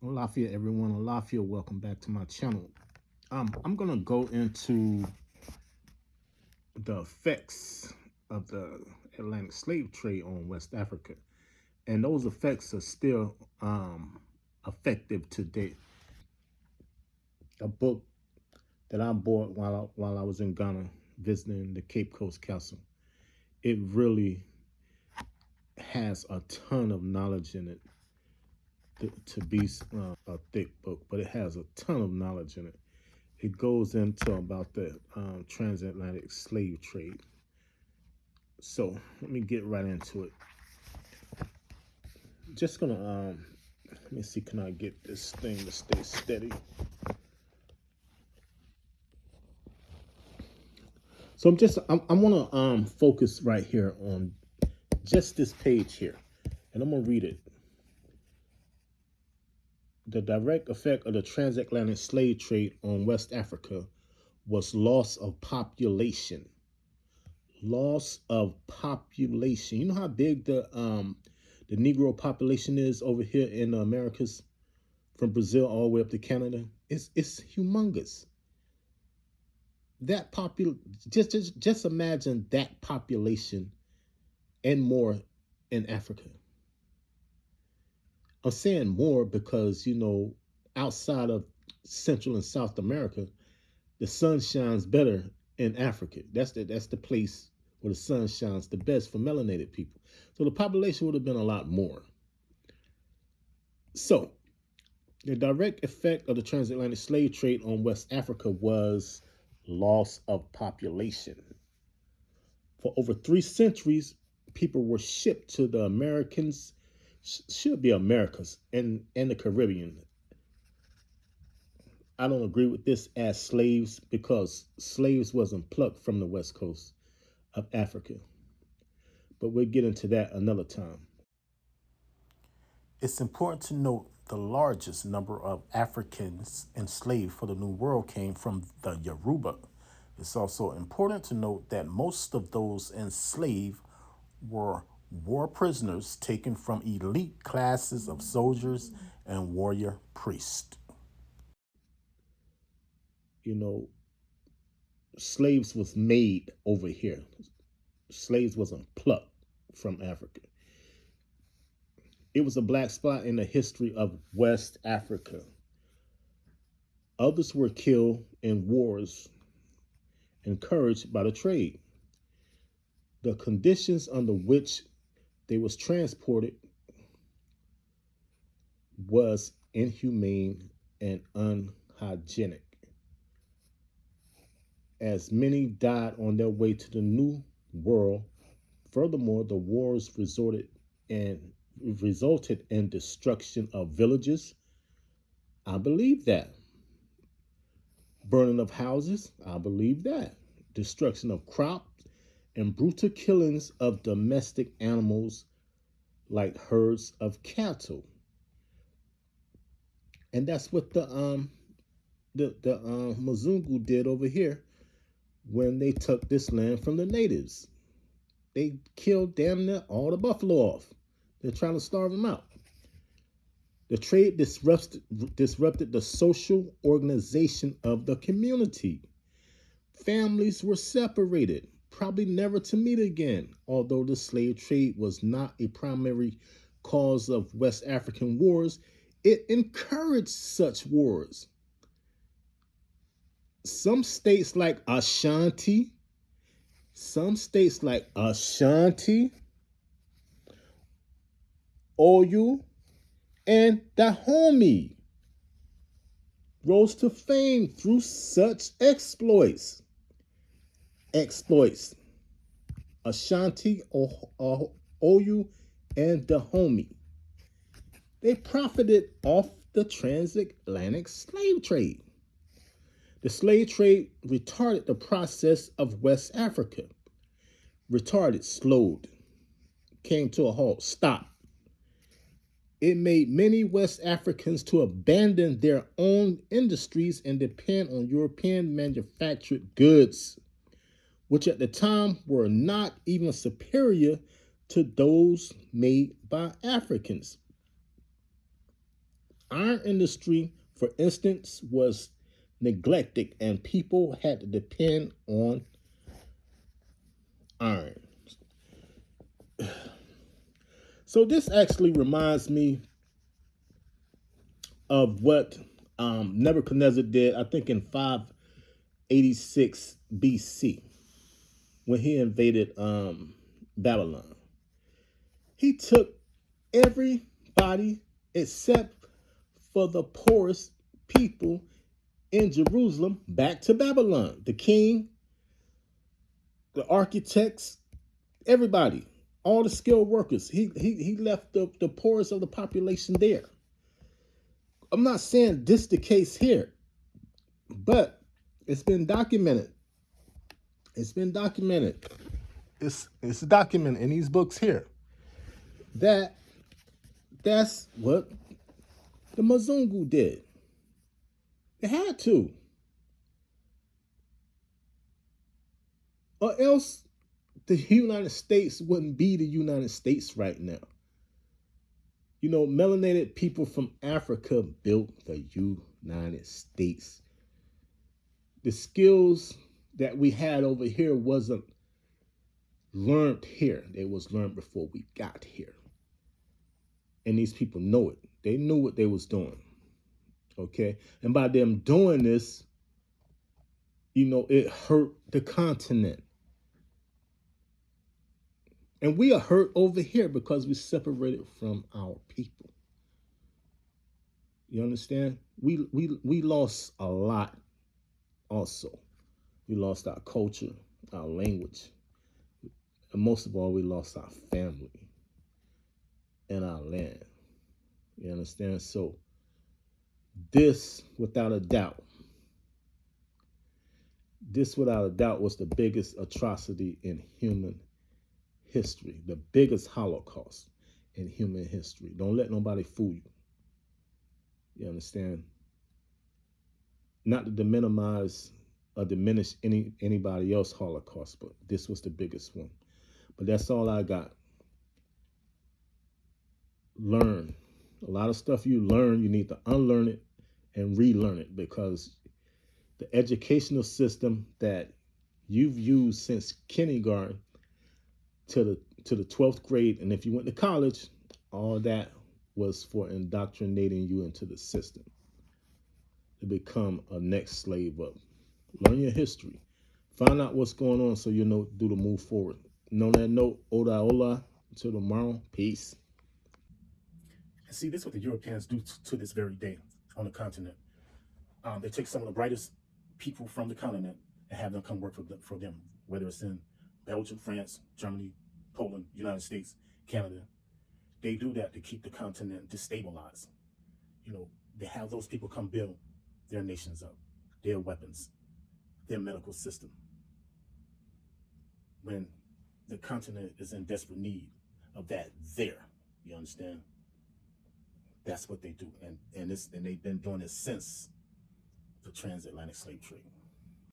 Lafayette, everyone. Lafayette, welcome back to my channel. I'm gonna go into the effects of the Atlantic slave trade on West Africa, and those effects are still effective today. A book that I bought while I was in Ghana visiting the Cape Coast Castle. It really has a ton of knowledge in it to be a thick book, but it has a ton of knowledge in it. It goes into about the transatlantic slave trade. So let me get right into it. Just gonna let me see, can I get this thing to stay steady? So I want to focus right here on just this page here, and I'm gonna read it. The direct effect of the transatlantic slave trade on West Africa was loss of population. Loss of population. You know how big the Negro population is over here in the Americas, from Brazil all the way up to Canada? It's humongous. That just imagine that population and more in Africa. I'm saying more because, outside of Central and South America, the sun shines better in Africa. That's the place where the sun shines the best for melanated people. So the population would have been a lot more. So the direct effect of the transatlantic slave trade on West Africa was loss of population. For over 3 centuries, people were shipped to the Americans, should be Americas, and the Caribbean. I don't agree with this as slaves, because slaves wasn't plucked from the west coast of Africa. But we'll get into that another time. It's important to note the largest number of Africans enslaved for the New World came from the Yoruba. It's also important to note that most of those enslaved were war prisoners taken from elite classes of soldiers and warrior priests. You know, slaves was made over here. Slaves wasn't plucked from Africa. It was a black spot in the history of West Africa. Others were killed in wars encouraged by the trade. The conditions under which they was transported was inhumane and unhygienic, as many died on their way to the New World. Furthermore, the wars resulted in destruction of villages. I believe that. Burning of houses. I believe that. Destruction of crops and brutal killings of domestic animals like herds of cattle. And that's what the Mzungu did over here when they took this land from the natives. They killed damn near all the buffalo off. They're trying to starve them out. The trade disrupted the social organization of the community. Families were separated, probably never to meet again. Although the slave trade was not a primary cause of West African wars, it encouraged such wars. Some states like Ashanti, Oyo, and Dahomey rose to fame through such exploits. Ashanti, Oyo, and Dahomey. They profited off the transatlantic slave trade. The slave trade retarded the process of West Africa. Slowed, came to a halt, stopped. It made many West Africans to abandon their own industries and depend on European manufactured goods, which at the time were not even superior to those made by Africans. Iron industry, for instance, was neglected and people had to depend on iron. So this actually reminds me of what Nebuchadnezzar did, I think in 586 BC when he invaded Babylon. He took everybody except for the poorest people in Jerusalem back to Babylon. The king, the architects, everybody, all the skilled workers. He left the poorest of the population there. I'm not saying this the case here, but it's been documented. It's been documented. It's documented in these books here that that's what the Mzungu did. They had to, or else the United States wouldn't be the United States right now. You know, melanated people from Africa built the United States. The skills that we had over here wasn't learned here. They was learned before we got here. And these people know it. They knew what they was doing. Okay? And by them doing this, you know, it hurt the continent. And we are hurt over here because we separated from our people. You understand? We lost a lot also. We lost our culture, our language, and most of all, we lost our family and our land. You understand? So this, without a doubt, was the biggest atrocity in human history, the biggest Holocaust in human history. Don't let nobody fool you. You understand? Not to minimize or diminish anybody else Holocaust, but this was the biggest one. But that's all I got. Learn. A lot of stuff you learn, you need to unlearn it and relearn it because the educational system that you've used since kindergarten to the 12th grade, and if you went to college, all that was for indoctrinating you into the system to become a next slave up. Learn your history. Find out what's going on so you know do to move forward. And on that note, ola ola, until tomorrow, peace. And see, this is what the Europeans do to this very day on the continent. They take some of the brightest people from the continent and have them come work for them, whether it's in Belgium, France, Germany, Poland, United States, Canada. They do that to keep the continent destabilized. You know, they have those people come build their nations up, their weapons, their medical system. When the continent is in desperate need of that there, you understand? That's what they do. And they've been doing it since the transatlantic slave trade.